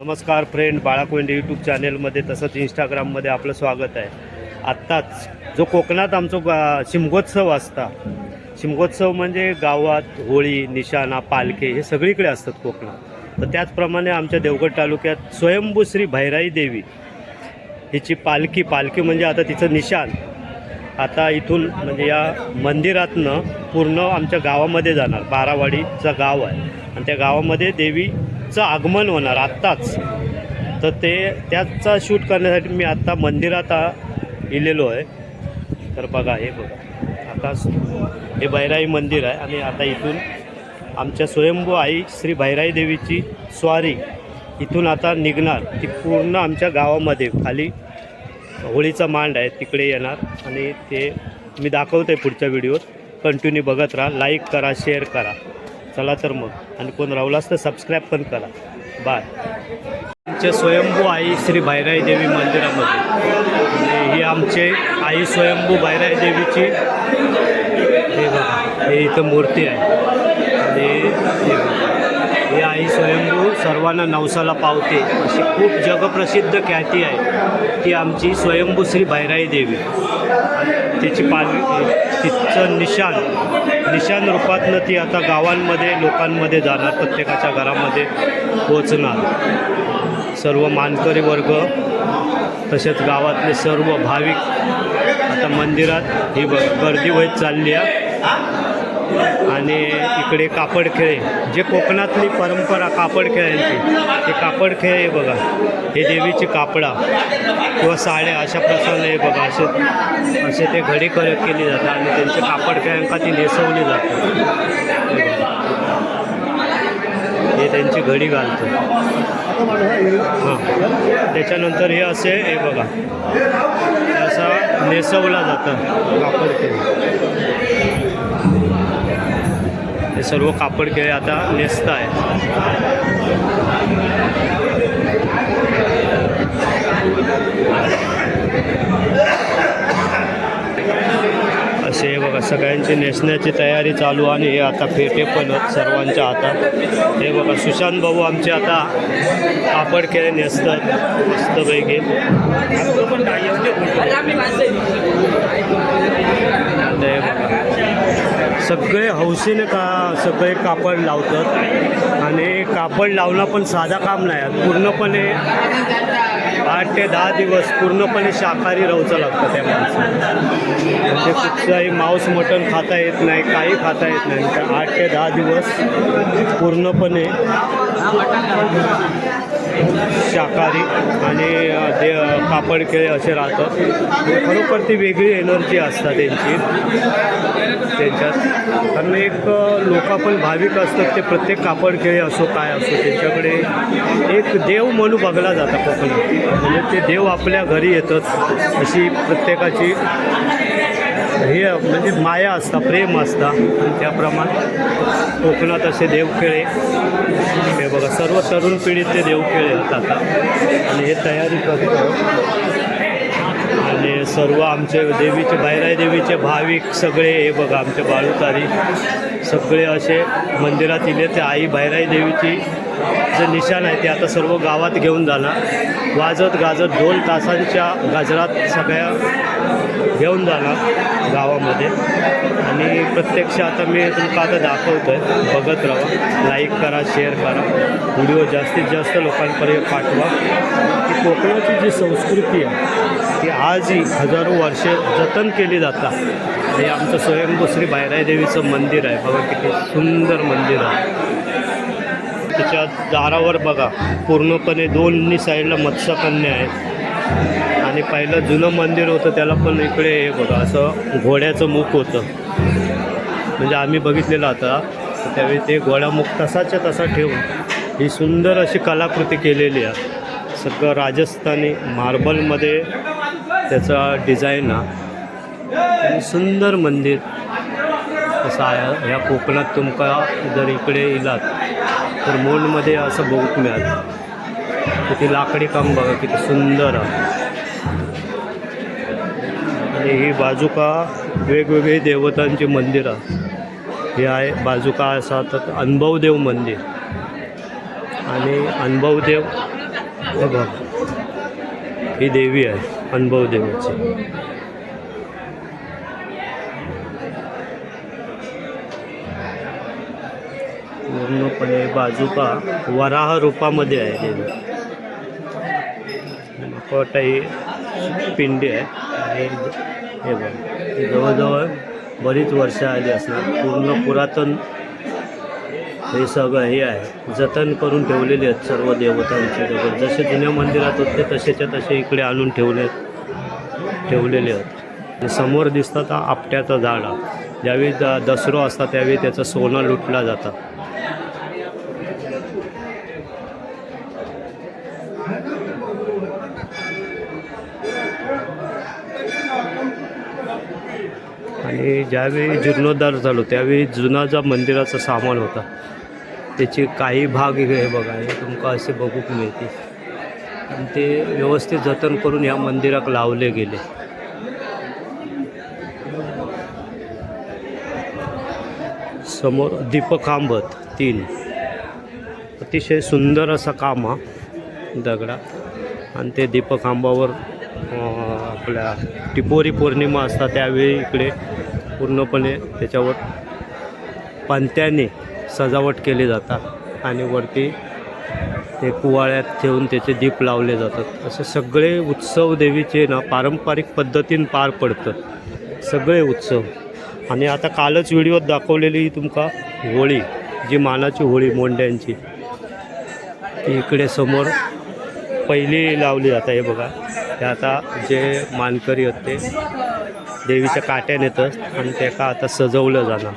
नमस्कार friend, बाळाकोंडे YouTube चॅनेलमध्ये तसंच इंस्टाग्राममध्ये आपलं स्वागत आहे. आत्ताच जो कोकणात आमचा शिमगोत्सव असता, शिमगोत्सव म्हणजे गावात होळी, निशाणा, पालखे हे सगळीकडे असतात कोकणात. तर त्याचप्रमाणे आमच्या देवगड तालुक्यात स्वयंभू श्री भैराई देवी हिची पालखी म्हणजे आता तिचं निशाण आता इथून म्हणजे या मंदिरातनं पूर्ण आमच्या गावामध्ये जाणार. बारावाडीचं गाव आहे आणि त्या गावामध्ये देवीचं आगमन होणार आत्ताच. तर त्याचा शूट करण्यासाठी मी आत्ता मंदिरात इलेलो आहे. तर बघा, हे बघा, आता हे भैराई मंदिर आहे आणि आता इथून आमच्या स्वयंभू आई श्री भैराई देवीची स्वारी इथून आता निघणार. ती पूर्ण आमच्या गावामध्ये खाली होळीचा मांड आहे तिकडे येणार आणि ते मी दाखवतो आहे पुढच्या व्हिडिओत. कंटिन्यू बघत राहा, लाईक करा, शेअर करा. चला तर मग, आणि कोण राहिलास तर सबस्क्राईब पण करा. बाय. आमच्या स्वयंभू आई श्री भैराई देवी मंदिरामध्ये आणि ही आमचे आई स्वयंभू भैराई देवीची हे बघा, हे इथं मूर्ती आहे आणि ही आई स्वयंभू सर्वांना नवसाला पावते अशी खूप जगप्रसिद्ध ख्याती आहे ती आमची स्वयंभू श्री भैराई देवी. तिची तिचं निशाण रूपातनं ती आता गावांमध्ये लोकांमध्ये जाणार, प्रत्येकाच्या घरामध्ये पोचणार. सर्व मानकरी वर्ग तसेच गावातले सर्व भाविक आता मंदिरात ही गर्दी होत चालली आहे. आणि इकडे कापड खेळे, जे कोकणातली परंपरा कापड खेळांची, ते कापड खेळ बघा, हे देवीची कापडा किंवा साड्या अशा प्रकारे हे बघा, असे ते घडी केली जातात आणि त्यांचे कापड खेळांका ती नेसवली जाते. हे त्यांची घडी घालतो. हां, त्याच्यानंतर हे असे हे बघा, असा नेसवला जातं कापड खेळ. हे सर्व कापड खेळे आता नेसत आहे. असे हे बघा, सगळ्यांची नेसण्याची तयारी चालू आणि हे आता फेटे पण सर्वांच्या हातात. हे बघा, सुशांत भाऊ आमचे आता कापड खेळे नेसतात मस्तपैकी. सगळे हौसेने सगळे कापड लावतात आणि कापड लावणं पण साधा काम नाही. पूर्णपणे 8 ते 10 दिवस पूर्णपणे शाकाहारी राहायचं लागतं त्या माणसाला. म्हणजे कुठचंही मांस मटण खाता येत नाही, काही खाता येत नाही. तर 8 ते 10 दिवस पूर्णपणे शाकाहारी आणि कापड खेळे असे राहतात. खरोखर ती वेगळी एनर्जी असतात त्यांच्यात. कारण एक लोक पण भाविक असतात, ते प्रत्येक कापड खेळे असो काय असो त्यांच्याकडे एक देव म्हणून बघला जातं कोकणात. म्हणजे ते देव आपल्या घरी येतात अशी प्रत्येकाची हे म्हणजे माया असता, प्रेम असता. आणि त्याप्रमाणे कोकणात असे देवखेळे हे बघा, सर्व तरुण पिढीतले देवखेळे आहेत आता आणि हे तयारी करतात. आणि सर्व आमचे देवीचे भैराई देवीचे भाविक सगळे हे बघा, आमचे बाळूतारी सगळे असे मंदिरात इले. ते आई भैराई देवीची जे निशाण आहे ते आता सर्व गावात घेऊन जाणार. वाजत गाजत ढोल तासांच्या गजरात सगळ्या घेऊन जाणार गावामध्ये. आणि प्रत्यक्ष आता मी तुमका आता दाखवतो आहे, बघत राहा, लाईक करा, शेअर करा, व्हिडिओ जास्तीत जास्त लोकांपर्यंत पाठवा. की कोकणाची जी संस्कृती आहे ती आजही हजारो वर्षे जतन केली जातात. हे आमचं स्वयंभू श्री भैराई देवीचं मंदिर आहे. बघा किती सुंदर मंदिर आहे. त्याच्या दारावर बघा, पूर्णपणे दोन्ही साईडला मत्स्यकन्या आहेत. आणि पहिलं जुनं मंदिर होतं त्याला पण इकडे हे बघा, असं घोड्याचं मुख होतं. म्हणजे आम्ही बघितलेलं आता त्यावेळी ते घोडामुख तसाच्या तसा ठेवून ही सुंदर अशी कलाकृती केलेली आहे. सगळं राजस्थानी मार्बलमध्ये त्याचा डिझाईन आणि सुंदर मंदिर असं आहे. ह्या कोकणात तुमका जर इकडे इलात तर मोंडमध्ये असं बघूक मिळालं. किती लाकडी काम बघा, किती सुंदर आहे. आणि ही बाजूका वेगवेगळी देवतांची मंदिरं हे आहे. बाजूका असा तर अनुभवदेव मंदिर आणि अनुभवदेव हे बघ, ही देवी आहे अनुभव देवीची. पूर्णपणे बाजूका वराह रूपामध्ये आहे देवी. मोठा ही पिंडी आहे आणि हे बघ, जवळजवळ बरीच वर्ष आली असणार. पूर्ण पुरातन हे सगळं हे आहे, जतन करून ठेवलेले आहेत सर्व देवतांचे दगड. जसे जुन्या मंदिरात होते तसेच्या तसे इकडे आणून ठेवलेले आहेत. समोर दिसतात आपट्याचं झाड. ज्यावेळी दसरो असता त्यावेळी त्याचं सोनं लुटला जातं. आणि ज्यावेळी जीर्णोद्धार झालो त्यावेळी जुना जो मंदिराचं सामान होता त्याचे काही भाग हे बघा, हे तुमका असे बघूक मिळते. आणि ते व्यवस्थित जतन करून या मंदिरात लावले गेले. समोर दीपखांबत 3 अतिशय सुंदर असा काम हा दगडा. आणि ते दीपखांबावर आपल्या टिपोरी पौर्णिमा असतात त्यावेळी इकडे पूर्णपणे त्याच्यावर पणत्याने सजावट केली जातात आणि वरती ते कुवाळ्यात ठेवून त्याचे दीप लावले जातात. असे सगळे उत्सव देवीचे ना पारंपरिक पद्धतीने पार पडतात सगळे उत्सव. आणि आता कालच व्हिडिओत दाखवलेली तुमका होळी, जी मानाची होळी मोंड्यांची, ती इकडे समोर पहिली लावली जाते. हे बघा, ते आता जे मानकरी आहेत ते देवीच्या काट्याने येतात आणि त्याला आता सजवलं जाणार.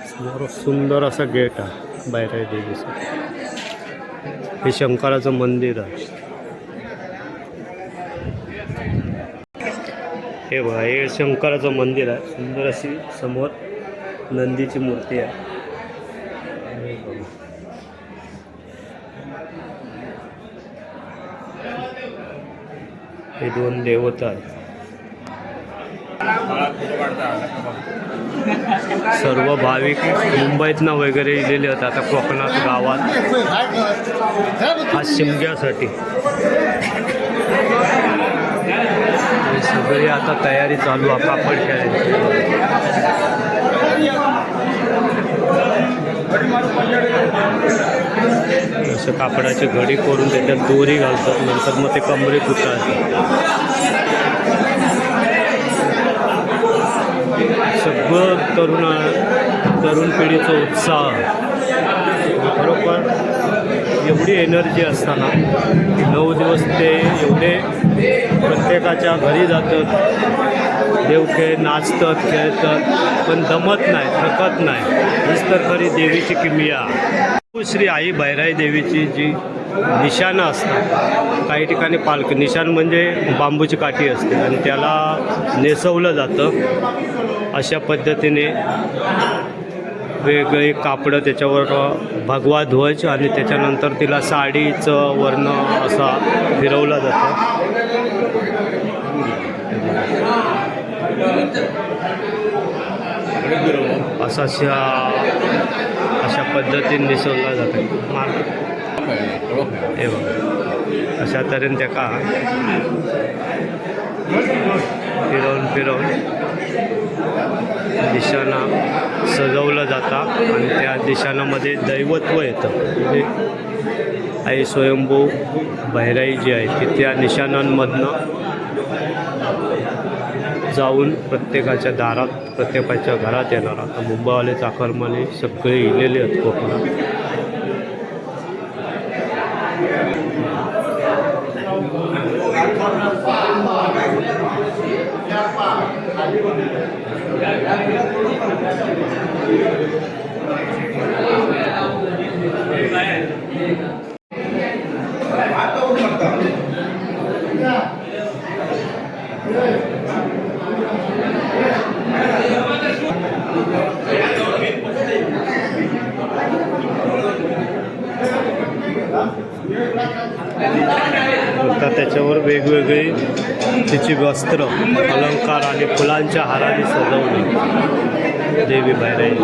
समोर सुंदर असा गेट आहे भैराई देवीचं. हे शंकराचं मंदिर आहे. हे बघा, हे शंकराचं मंदिर आहे. सुंदर अशी समोर नंदीची मूर्ती आहे. हे 2 देवता आहेत. सर्व भाविक मुंबईतनं वगैरे इलेले होते आता कोकणात गावात हा शिमग्यासाठी. सगळी आता तयारी चालू आहे कापड खेळायची. असं कापडाची घडी करून त्याच्यात दोरी घालतात, नंतर मग ते कमरे गुंडाळतात. सगळं तरुण पिढीचा उत्साह, बरोबर एवढी एनर्जी असताना की 9 दिवस ते एवढे प्रत्येकाच्या घरी जातात, देवखेळ नाचतात खेळतात, पण दमत नाही, थकत नाही. हीच तर खरी देवीची किमया. श्री आई भैराई देवीची जी निशाणं असतात, काही ठिकाणी पालखी निशाण म्हणजे बांबूची काठी असते आणि त्याला नेसवलं जातं. अशा पद्धतीने वेगळे कापडं, त्याच्यावर भगवा ध्वज आणि त्याच्यानंतर तिला साडीचं वर्ण असा फिरवला जातं. अशा पद्धतीने नेसवला जातं. हे बघा, अशा तऱ्हेने त्याका फिरवून दिशांना सजवलं जातं आणि त्या दिशांमध्ये दैवत्व येतं. म्हणजे आई स्वयंभू भैराई जी आहे ती त्या निशाणांमधनं जाऊन प्रत्येकाच्या दारात, प्रत्येकाच्या घरात येणार. आता मुंबईवाले चाकरमाने सगळे इलेले आहेत कोकणात. आता त्याच्यावर वेगवेगळी तिची वस्त्र, अलंकार आणि फुलांच्या हाराने सजवली देवी भैराई.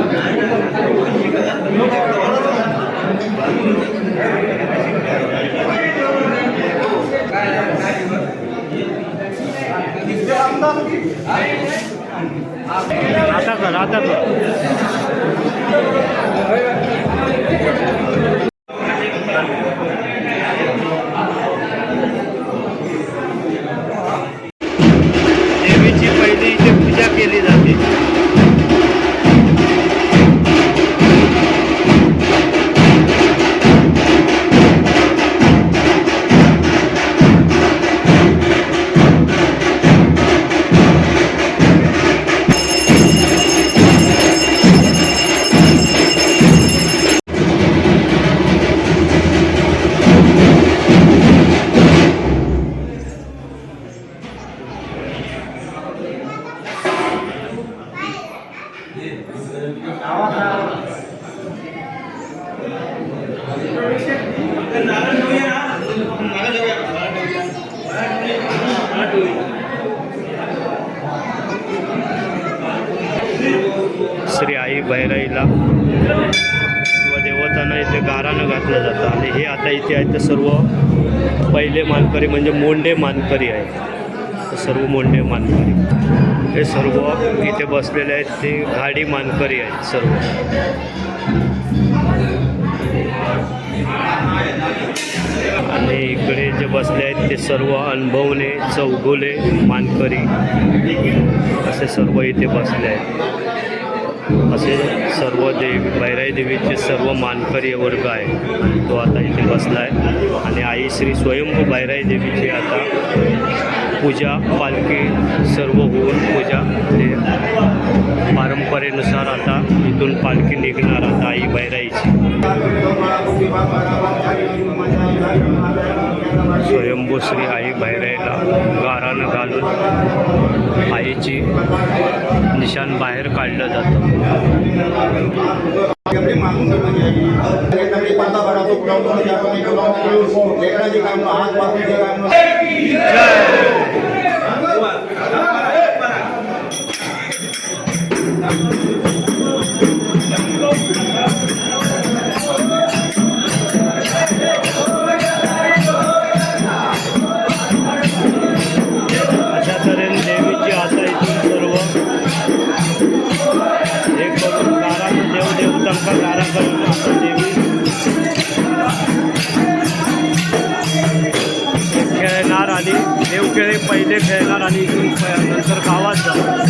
बैराईला किंवा देवतांना इथे गारानं घातलं जातं. आणि हे आता इथे आहेत ते सर्व पहिले मानकरी म्हणजे मोंडे मानकरी आहेत. सर्व मोंडे मानकरी हे सर्व इथे बसलेले आहेत ते घाडी मानकरी आहेत सर्व. आणि इकडे जे बसले आहेत ते सर्व अनुभवने चौगुले मानकरी असे सर्व इथे बसले आहेत. असे सर्व बैराई देवीचे सर्व मानकरी वर्ग आहे तो आता इथे बसला आहे. आणि आई श्री स्वयंभू बैराई देवीची आता पूजा पालखी सर्व होऊन पूजा ते परंपरेनुसार आता इथून पालखी निघणार आता आई बैराईची. स्वयंभू श्री आई बैराईला गारानं घालून आईची निशाण बाहेर काढलं जातं. अशा तऱ्हेने देवीची आता इथून सर्व एक करून गारानं देवदेवतांका गारा करून आता देवी खेळणार आणि देवखेळे पहिले खेळणार आणि इथून नंतर गावात जाणार.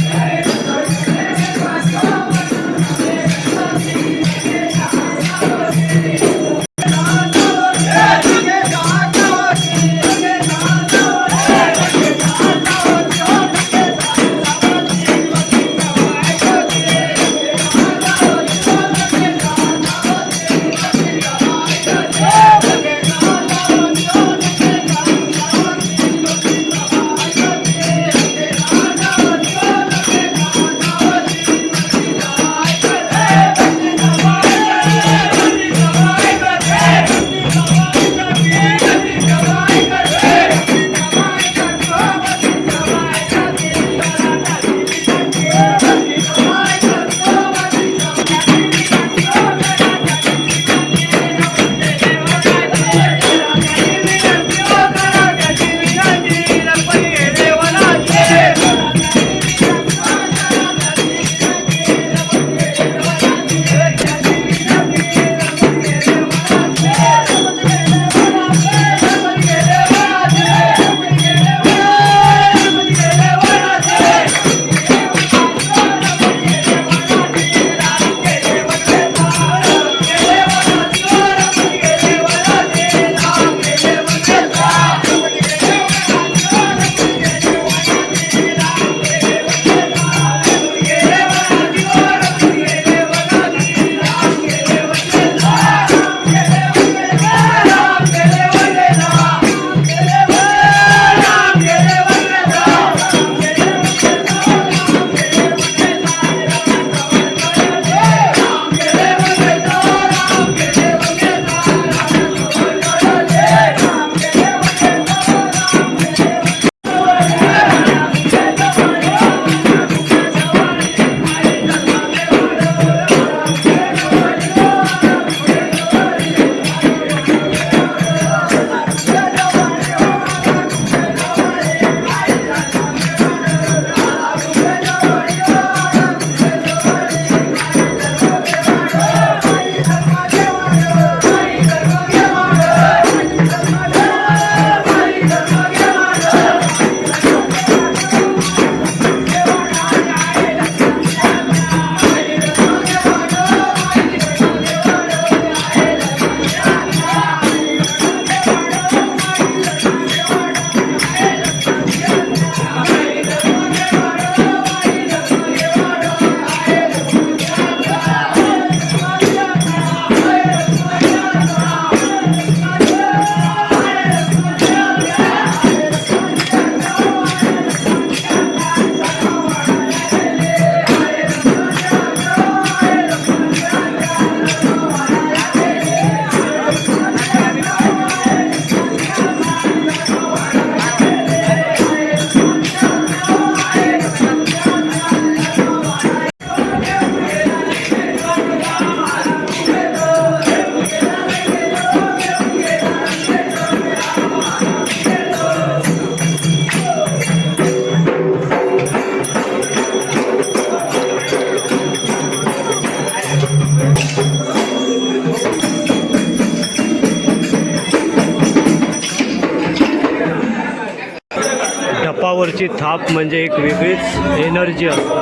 डपावरची थाप म्हणजे एक वेगळीच एनर्जी असते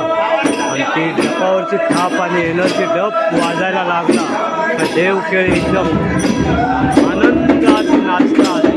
आणि ती डपावरची थाप आणि एनर्जी डप वाजायला लागला का देव खेळ एकदम आनंदात नाचतात.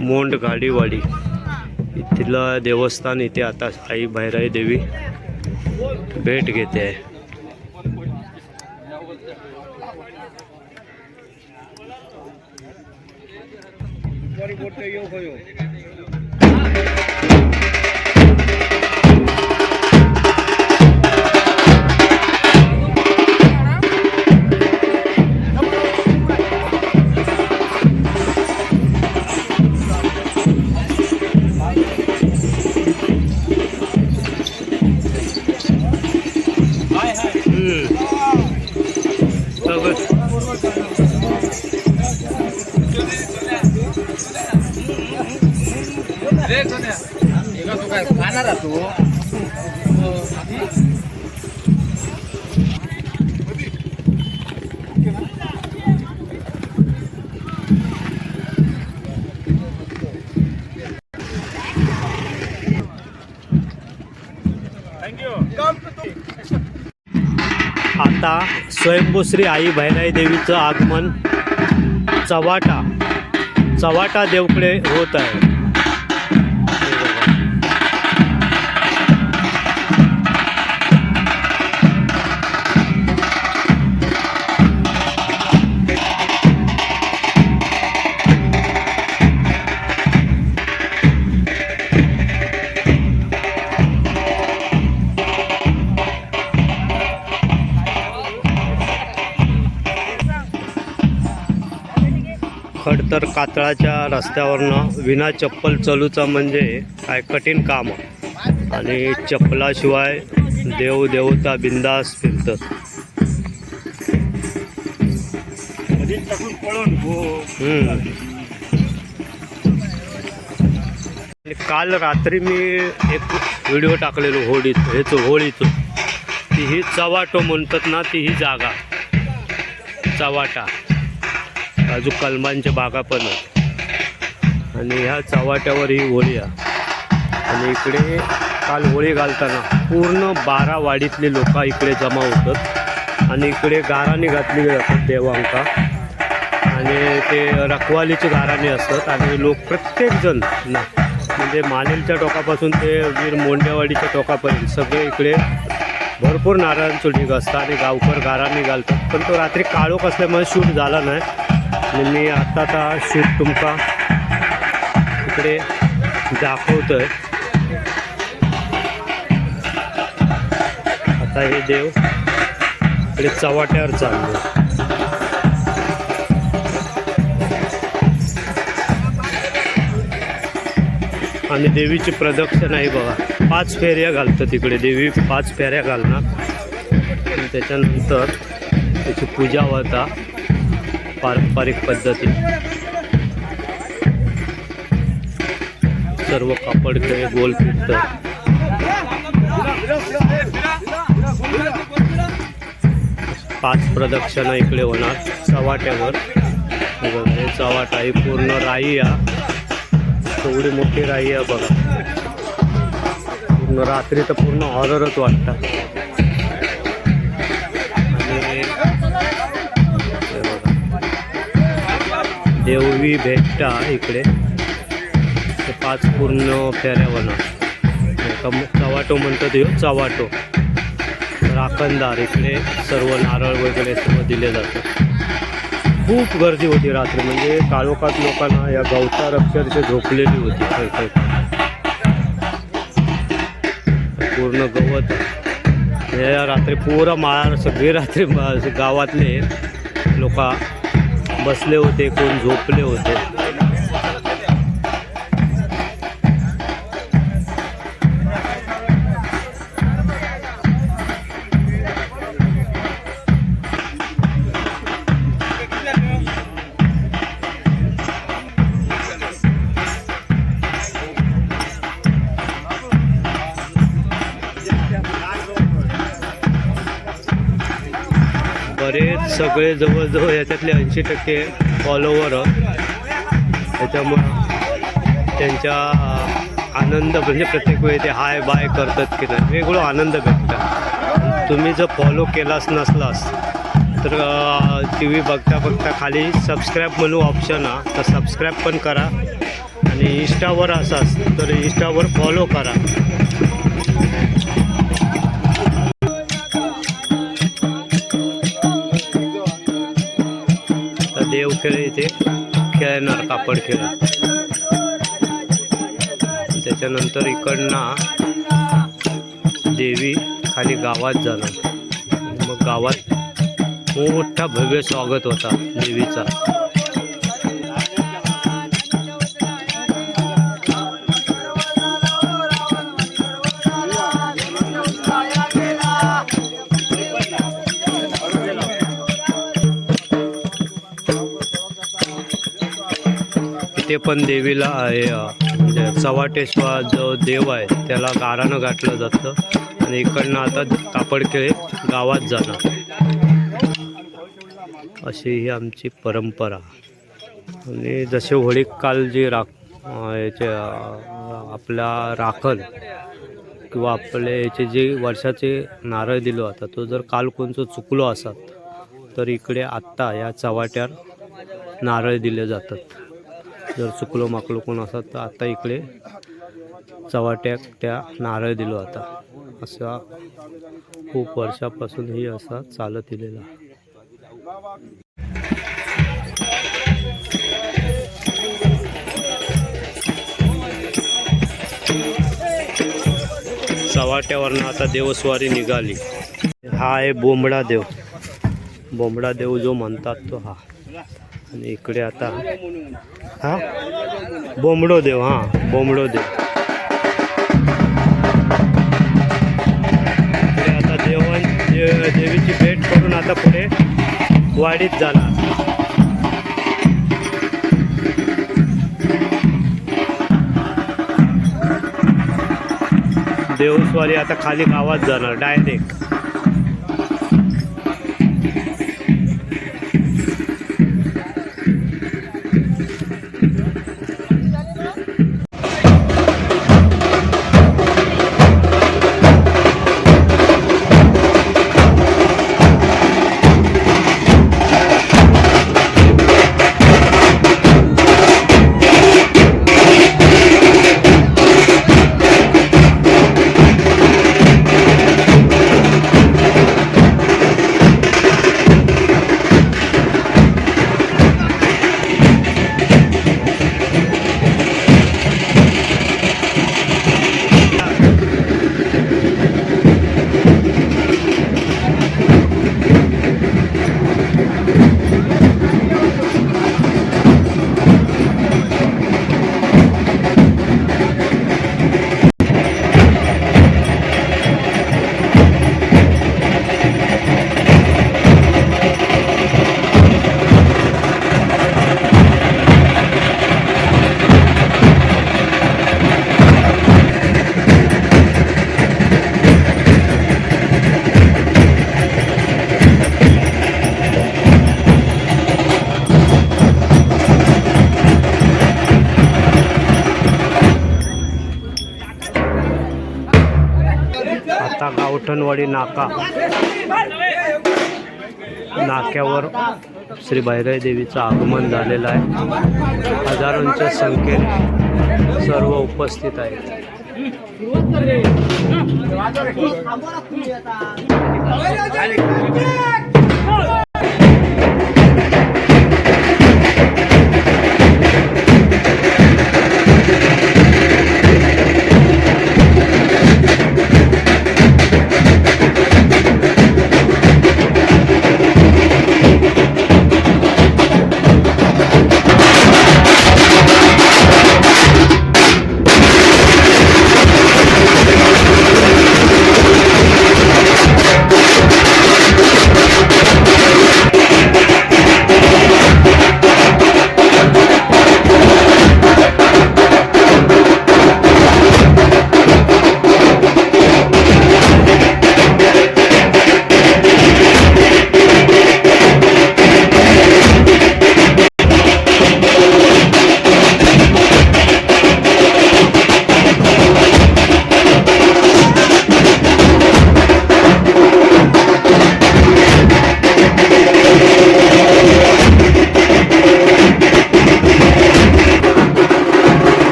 मोंड गाडीवाडी इथलं देवस्थान, इथे आता आई भैराई देवी भेट घेते आहे. आता स्वयंभूश्री आई भैराई देवीचं आगमन चव्हाटा देवकडे होत आहे. खडतर कातळाच्या रस्त्यावरनं विना चप्पल चलूचं म्हणजे काय कठीण काम, आणि चप्पलाशिवाय देव देवता बिंदास फिरतात. काल रात्री मी एक व्हिडिओ टाकलेलो होळीचं ती ही चव्हाटो म्हणतात ना, ती ही जागा चव्हाटा, अजून कलमांच्या बागा पण आहेत, आणि ह्या चव्हाट्यावर ही होळी आहे. आणि इकडे काल होळी घालताना पूर्ण 12 वाडीतले लोक इकडे जमा होतात, आणि इकडे गाराणी घातली जातात देवांका, आणि ते रखवालीचे गाराणे असतात. आणि लोक प्रत्येकजण म्हणजे मानेलच्या टोकापासून ते वीर मोंडेवाडीच्या टोकापर्यंत सगळे इकडे भरपूर नारळांचं ढीग असतं, आणि गावकर गाराणी घालतात. पण तो रात्री काळोख असल्यामुळे शूट झाला नाही, आणि मी आत्ता शूट तुमका इकडे दाखवतोय. आता हे देव इकडे चव्हाट्यावर चाललो, आणि देवीची प्रदक्षिणा आहे बघा. 5 फेऱ्या घालतात इकडे देवी, 5 फेऱ्या घालणार, आणि त्याच्यानंतर त्याची पूजा होता पारंपरिक पद्धतीने. सर्व कापडकडे गोल फिरतात. पाच प्रदक्षिणा इकडे होणार चव्हाट्यावर. हे चव्हाटा ही पूर्ण राई आहे, एवढी मोठी राई आहे बघा. पूर्ण रात्री तर पूर्ण हॉररच वाटतं. आणि देवी भेटा इकडे ते 5 पूर्ण फेऱ्या होणार. चव्हाटो म्हणतात हे चव्हाटो. राखणदार इकडे सर्व नारळ वगैरे सर्व दिले जातात. खूप गर्दी होती रात्री, म्हणजे काळोखात लोकांना या गवतार अक्षरशः झोपलेली होती. काही पूर्ण गवत हे रात्री पूर्ण माळावर सगळे रात्री गावातले लोक बसले होते, कोण झोपले होते. बरेच सगळे जवळजवळ याच्यातले 80% फॉलोवर, त्याच्यामुळं त्यांच्या आनंद म्हणजे प्रत्येक वेळी ते हाय बाय करतात की नाही, वेगळा आनंद भेटतात. तुम्ही जर फॉलो केलाच नसलास तर टी व्ही बघता बघता खाली सबस्क्राईब म्हणून ऑप्शन आहे, तर सबस्क्राईब पण करा. आणि इंस्टावर असाच तर इंस्टावर फॉलो करा. देवखेळ इथे खेळणार कापड खेळ. त्याच्यानंतर इकडनं देवी खाली गावात जाणार. मग गावात मोठा भव्य स्वागत होता देवीचा. ते पण देवीला म्हणजे चव्हाटेश्वर जो देव आहे त्याला गारानं गाठलं जातं. आणि इकडनं आता कापडखेळे गावात जाणार, अशी ही आमची परंपरा. आणि जसे होळी काल जे याचे आपला राखण किंवा आपले याचे जे वर्षाचे नारळ दिलो आता, तो जर काल कोणचं चुकलो असत तर इकडे आत्ता या चव्हाट्यावर नारळ दिले जातात. जर चुकलो माकलो कोण असत तर आता इकडे चव्हाट्यात त्या नारळ दिलो आता. असा खूप वर्षापासून ही असा चालत दिलेला. चव्हाट्यावरनं आता देवस्वारी निघाली. हा आहे बोंबडा देव. बोंबडा देव जो म्हणतात तो हा. आणि इकडे आता हा बोंबडो देव, हां बोंबडो देव. इकडे आता देवीची भेट करून आता पुढे वाडीत जाणार. देवस्वारी आता खाली गावात जाणार डायरेक्ट. आता गावठणवाडी नाक्यावर श्री भैरवी देवीचं आगमन झालेलं आहे. हजारोंच्या संख्येने सर्व उपस्थित आहेत.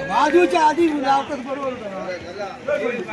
बाजूच्या आधी लावतात बरोबर करा.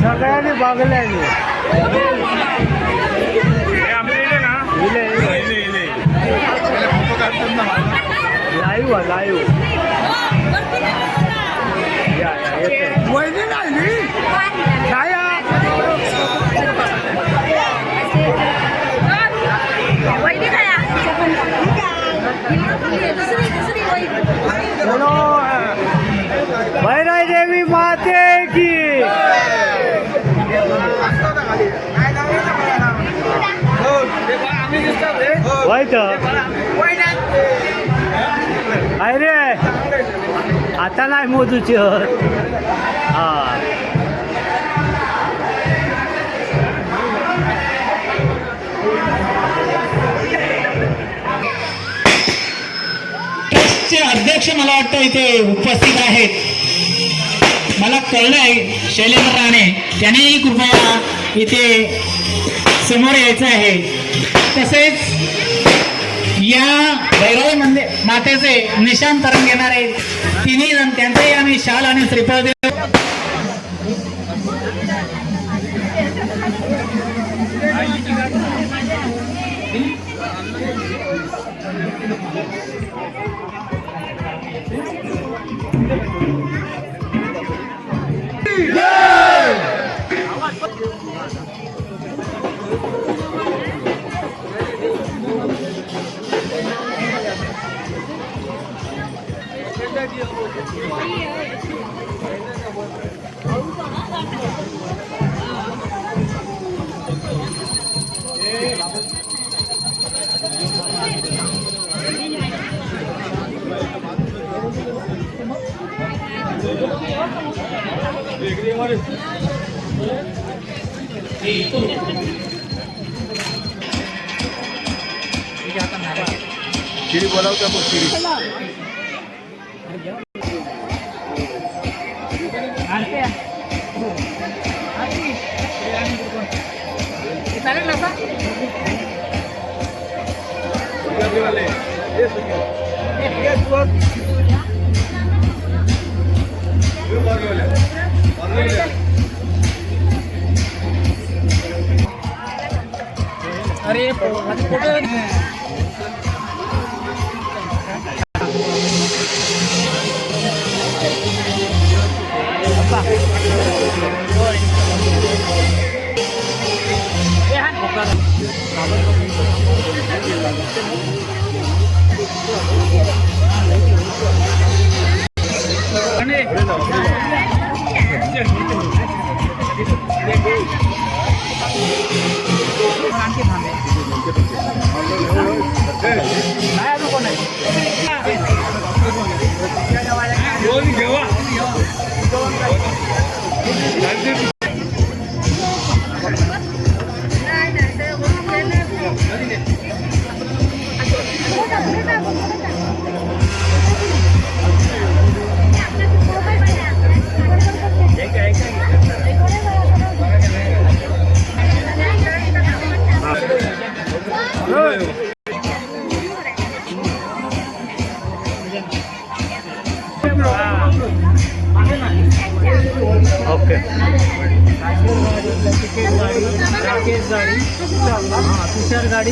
सगळ्यांनी बघल्याने लाईव्ह लाईव्ह वहिनी नाही छाया भैराई देवी माते की वाईट अरे आता नाही मोजूची हा ट्रस्टचे अध्यक्ष मला वाटतं इथे उपस्थित आहेत. मला कळलंय शैलेंद्र राणे त्यांनीही कृपया इथे समोर यायचं आहे. तसेच या भैरवी मंदिर मातेचे निशाण तरण घेणारे तिन्ही जण त्यांचेही आम्ही शाल आणि श्रीफळ देऊ. शिरी बोलावता मग शिरी अरे तिकीट गाडी, राकेश गाडी, तुषार गाडी,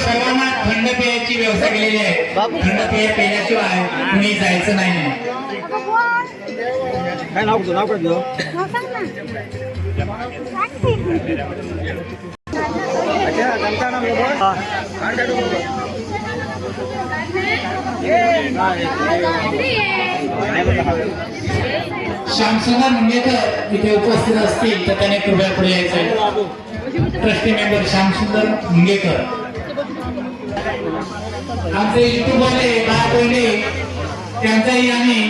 सर्वांना थंड पेयाची व्यवस्था केलेली आहे. थंड पेय पेल्याशिवाय कुणी जायचं नाही. काय नाव नाव काय तुझं? अच्छा जमता ना बरोबर श्यामसुंदर मुंगेकर इथे उपस्थित असतील तर त्याने कृपया पुढे यायचं. ट्रस्टी मेंबर श्यामसुंदर मुंगेकर, आमचे युट्यूबवाले बाळकोंडे, त्यांचाही आम्ही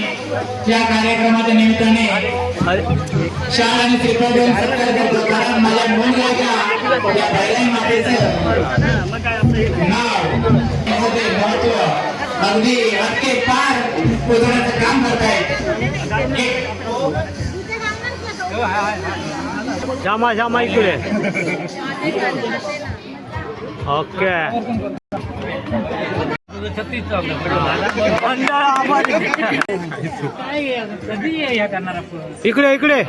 या कार्यक्रमाच्या निमित्ताने शाल आणि श्रीफळ देऊन सत्कार करतो. कारण माझ्या मुंगेच्या या बैलाई मातेचं नाव महत्व अगदी अटके पार पोहोचवण्याचं काम करतायत. जामा इकडे. ओके. इकडे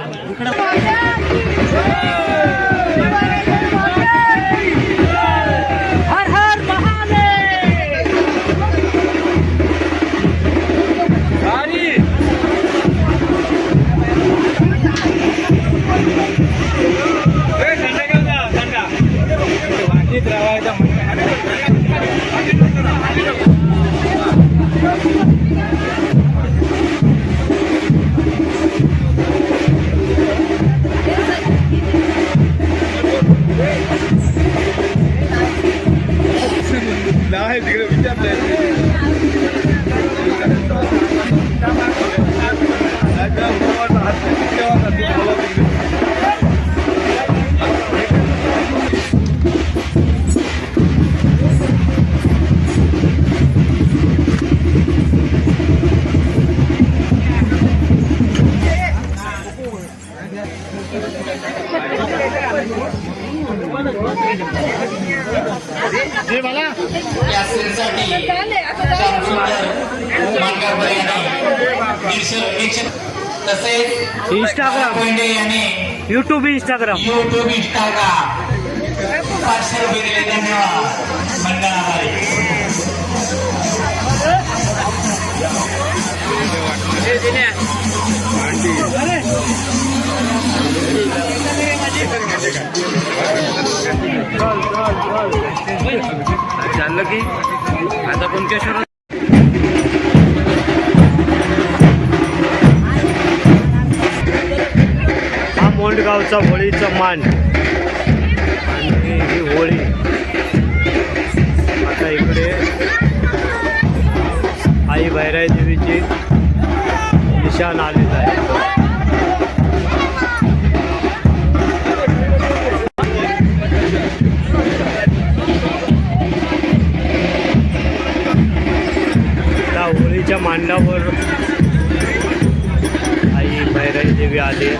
हर हर या सेलसाठी तसेच इंस्टाग्राम, यूट्यूब, इंस्टाग्राम 500 रुपये दिले. धन्यवाद मंडळाद्वारे. चाललं की आता कुणकेश्वर. हा मोंडगावचा होळीचा मान आणि ही होळी आता इकडे आई भैराई देवीची निशाण आलेलं आहे. त्या होळीच्या मांडावर आई भैराई देवी आली.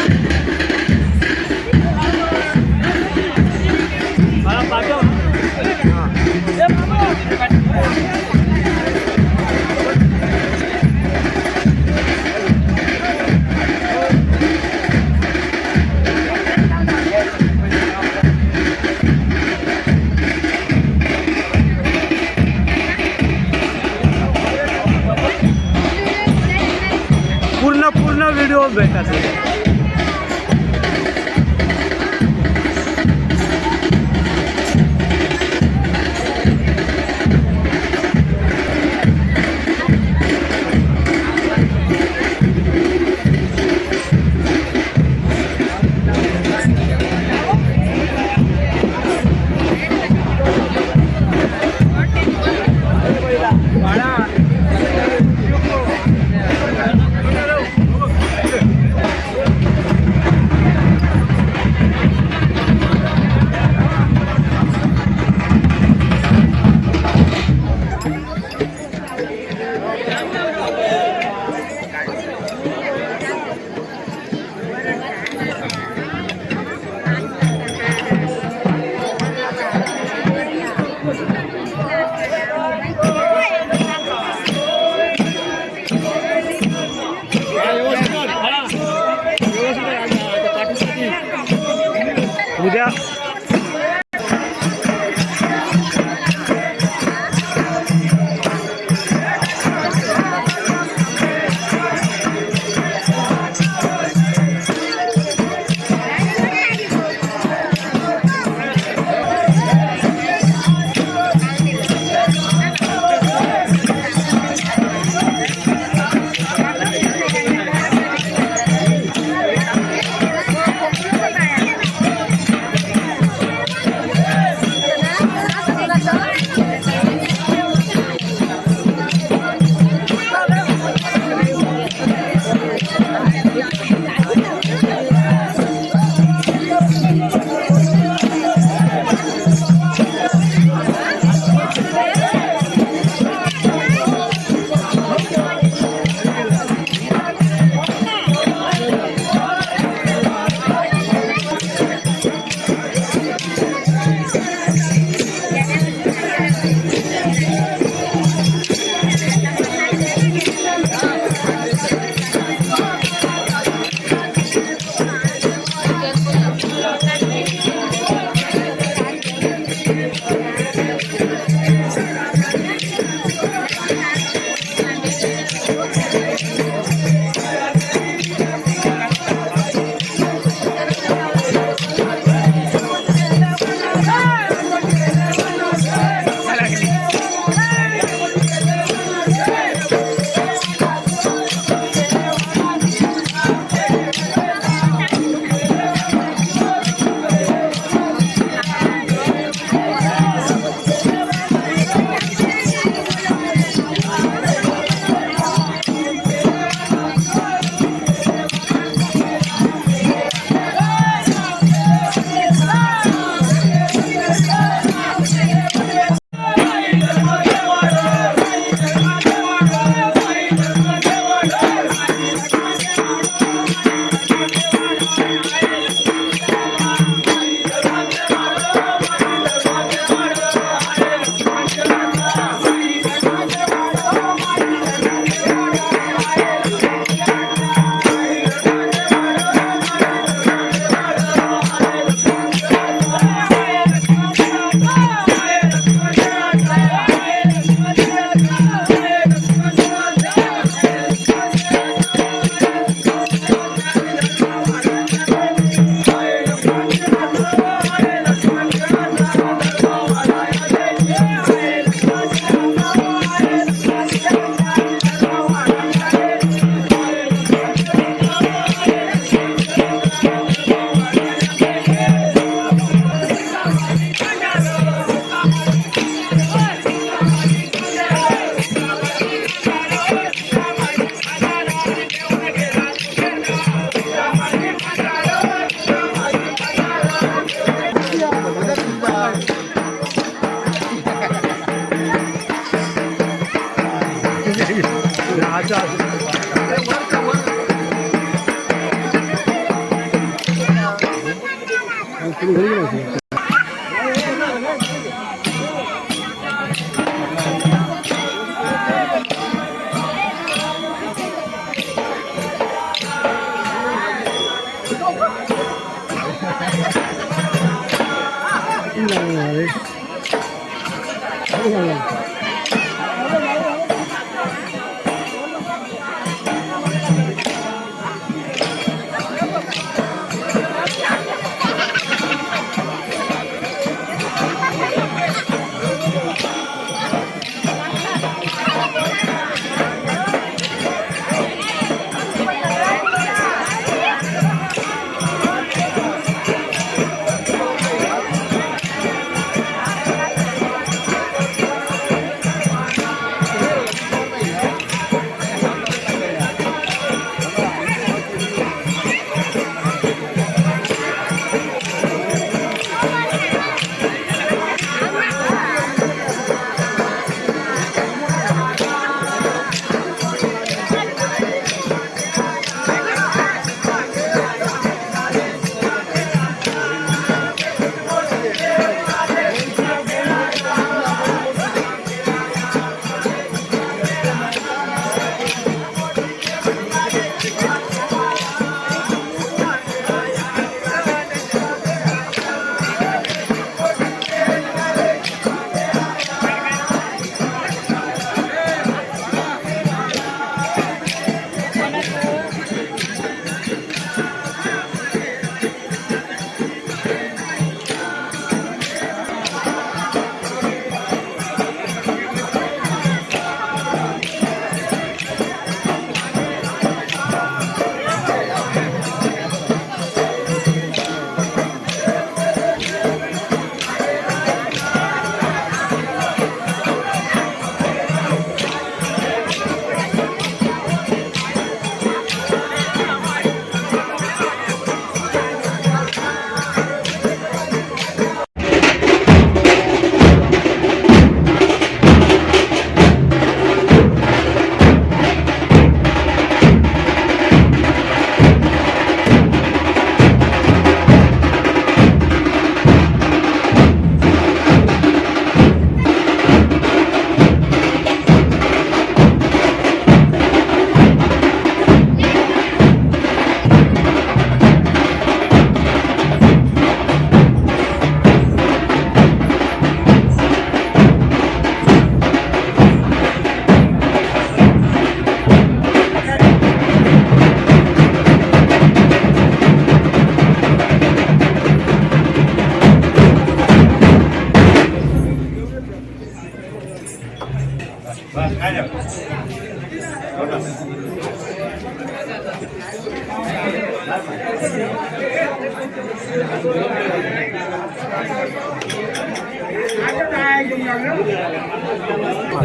उद्या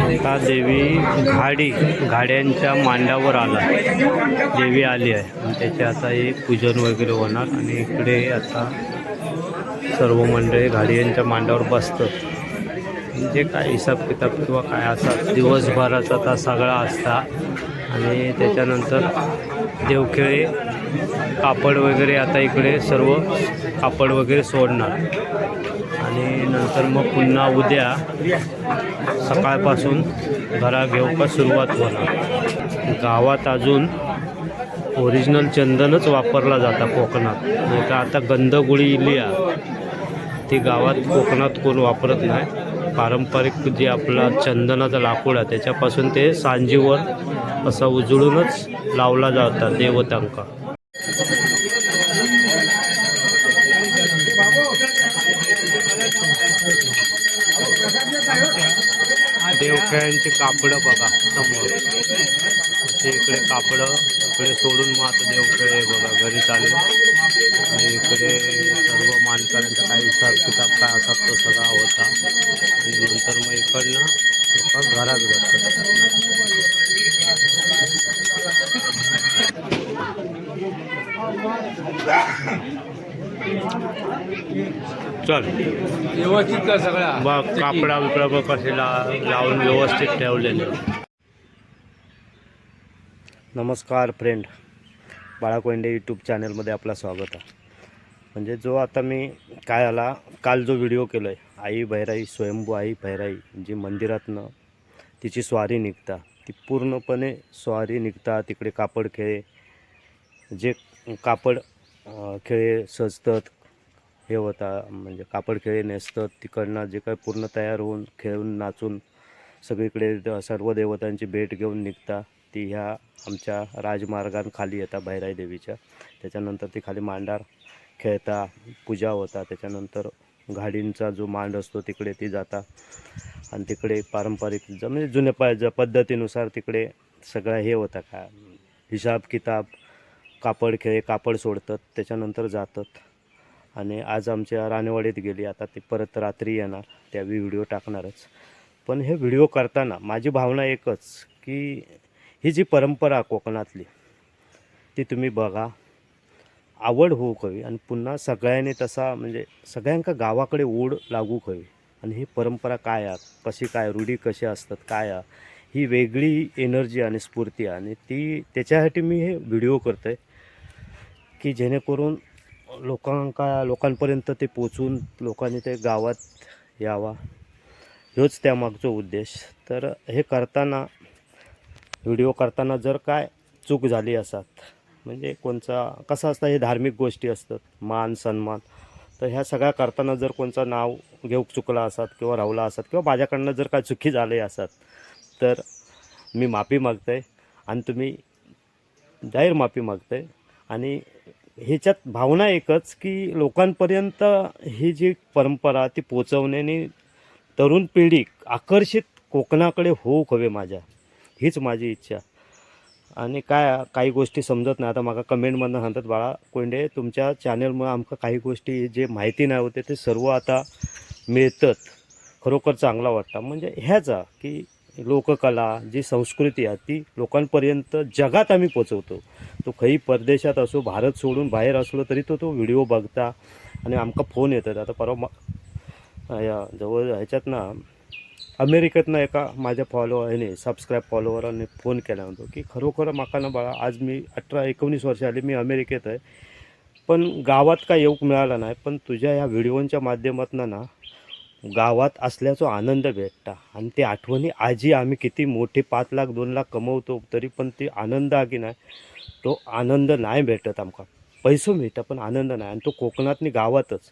आता देवी घाड्यांच्या मांडावर आला, देवी आली आहे आणि त्याचे आता हे पूजन वगैरे होणार आणि इकडे आता सर्व मंडळी घाड्यांच्या मांडावर बसतात. म्हणजे काय हिसाब किताब किंवा काय असा दिवसभराचा आता सगळा असता आणि त्याच्यानंतर देवखेळे कापड वगैरे आता इकडे सर्व कापड वगैरे सोडणार आणि नंतर मग पुन्हा उद्या सकाळपासून घरा घेऊन सुरुवात होणार. गावात अजून ओरिजिनल चंदनच वापरला जाता कोकणात, नाही का आता गंधगुळी इलिया ती गावात कोकणात कोण वापरत नाही. पारंपरिक जे आपला चंदनाचा लाकूड आहे त्याच्यापासून ते सांजीवर असा उजळूनच लावला जाता देवतांका. देवखेळ्यांची कापडं बघा समोर, असे इकडे कापडं इकडे सोडून मग आता देवखेळे बघा घरी चालू आणि इकडे सर्व मानकऱ्यांचा काही हिसाब किताब काय असा तो सगळा होता आणि नंतर मग इकडनं लोक घरात जातात. चल व्यवस्थित कर सगळा. बघ कापडा बिपडा बघ कसे लावून व्यवस्थित ठेवलेले. नमस्कार फ्रेंड, बाळा कोंडे यूट्यूब चॅनलमध्ये आपलं स्वागत आहे. म्हणजे जो आता मी काय आला काल जो व्हिडिओ केलो आहे, आई भैराई स्वयंभू आई भैराई जी मंदिरातनं तिची स्वारी निघता, ती पूर्णपणे स्वारी निघता. तिकडे कापड खेळे जे कापड खेळे सजतात हे होता, म्हणजे कापड खेळे नेसतात. तिकडनं जे काही पूर्ण तयार होऊन खेळून नाचून सगळीकडे सर्व देवतांची भेट घेऊन निघता. ती ह्या आमच्या राजमार्गांखाली येतात भैराई देवीच्या. त्याच्यानंतर ती खाली मांडार खेळता, पूजा होता. त्याच्यानंतर घाडींचा जो मांड असतो तिकडे ती जाता आणि तिकडे पारंपरिक म्हणजे जुन्या पद्धतीनुसार तिकडे सगळं हे होतं का हिसाब किताब, कापड खेळे कापड सोडतात त्याच्यानंतर जातात. आणि आज आमच्या रानेवाडीत गेली, आता ती परत रात्री येणार, त्यावेळी व्हिडिओ टाकणारच. पण हे व्हिडिओ करताना माझी भावना एकच की ही जी परंपरा कोकणातली ती तुम्ही बघा, आवड होऊ हवी आणि पुन्हा सगळ्यांनी तसा म्हणजे सगळ्यांका गावाकडे ओढ लागू हवी. आणि ही परंपरा काय आहे, कशी काय रूढी कशी असतात काय आहे, ही वेगळी एनर्जी आणि स्फूर्ती आहे. आणि ती त्याच्यासाठी मी हे व्हिडिओ करतो आहे की जेणेकरून लोकांपर्यंत ते पोचून लोकांनी ते गावात यावा, ह्योच त्यामागचा उद्देश. तर हे करताना व्हिडिओ करताना जर काय चूक झाली असतात, म्हणजे कोणचा कसं असतं, हे धार्मिक गोष्टी असतात, मान सन्मान, तर ह्या सगळ्या करताना जर कोणचं नाव घेऊ चुकला असतात किंवा रावला असतात किंवा माझ्याकडनं जर काय चुकी झाली असतात तर मी माफी मागतो आहे आणि तुम्ही जाहीर माफी मागतो आहे. आणि ह्याच्यात भावना एकच की लोकांपर्यंत ही जी परंपरा ती पोचवण्याने तरुण पिढी आकर्षित कोकणाकडे होऊ हवे, हीच माझी इच्छा. आणि काही गोष्टी समजत नाही. आता मला कमेंटमधनं सांगतात बाळा कोंडे तुमच्या चॅनलमुळे आमका काही गोष्टी जे माहिती नाही होते ते सर्व आता मिळतात, खरोखर चांगला वाटतं. म्हणजे ह्याचा की लोककला जी संस्कृती आहे ती लोकांपर्यंत जगात आम्ही पोचवतो. तो काही परदेशात असो, भारत सोडून बाहेर असलो तरी तो व्हिडिओ बघता आणि आमका फोन येतात. आता परवा या जवळ ह्याच्यात ना अमेरिकेतनं एका माझ्या ह्याने सबस्क्राईब फॉलोवरांनी फोन केला होतो की खरोखर माका ना बाळा आज मी 18-19 वर्ष आले मी अमेरिकेत आहे, पण गावात काय येऊक मिळाला नाही, पण तुझ्या ह्या व्हिडिओच्या माध्यमातून ना गावात असल्याचा आनंद भेटता. आणि ते आठवणी आजी आम्ही किती मोठे 5 लाख 2 लाख कमवतो तरी पण ती आनंद आहे की नाही, तो आनंद नाही भेटत आमका. पैसो मिळतं पण आनंद नाही, आणि तो कोकणातनी गावातच.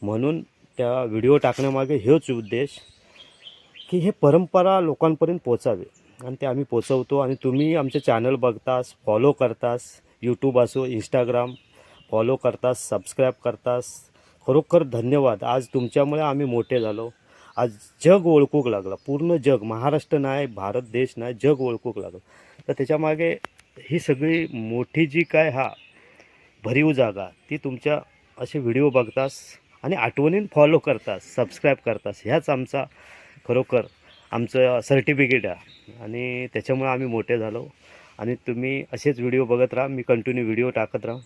म्हणून त्या व्हिडिओ टाकण्यामागे हेच उद्देश की हे परंपरा लोकांपर्यंत पोचावे आणि ते आम्ही पोचवतो. आणि तुम्ही आमचे चॅनल बघतास, फॉलो करतास, यूट्यूब असो इंस्टाग्राम फॉलो करतास, सबस्क्राईब करतास, खरोखर धन्यवाद. आज तुमच्यामुळे आम्ही मोठे झालो. आज जग ओळखूक लागलं, पूर्ण जग, महाराष्ट्र नाही, भारत देश नाही, जग ओळखूक लागलं. तर त्याच्यामागे ही सगळी मोठी जी काय भरीव जागा ती तुमच्या असे व्हिडिओ बघतास आणि आठवणीन फॉलो करतास सबस्क्राईब करतास ह्याच आमचा खरोखर आमचं सर्टिफिकेट आहे आणि त्याच्यामुळे आम्ही मोठे झालो आणि तुम्ही असेच व्हिडिओ बघत राहा. मी कंटिन्यू व्हिडिओ टाकत राहा.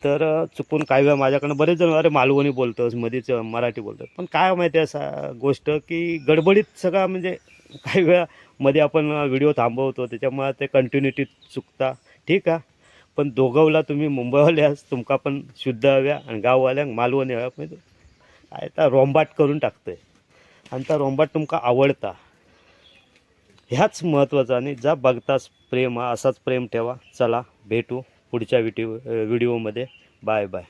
तर चुकून काही वेळा माझ्याकडनं बरेच जण अरे मालवणी बोलतोस मध्येच मराठी बोलतात पण काय माहिती आहे असा गोष्ट की गडबडीत सगळा म्हणजे काही वेळा मध्ये आपण व्हिडिओ थांबवतो त्याच्यामुळे ते कंटिन्युटी चुकता ठीक आहे. पण दोघवला तुम्ही मुंबईवाल्यास तुमका पण शुद्ध हव्या आणि गाववाल्यांक मालवणी हव्या म्हणजे काय तर रोंबाट करून टाकतंय आणि त्या रोंबाट तुमका आवडता ह्याच महत्त्वाचं आणि जा बघताच प्रेम हा असाच प्रेम ठेवा. चला भेटू पुढच्या व्हिडिओमध्ये. Bye bye.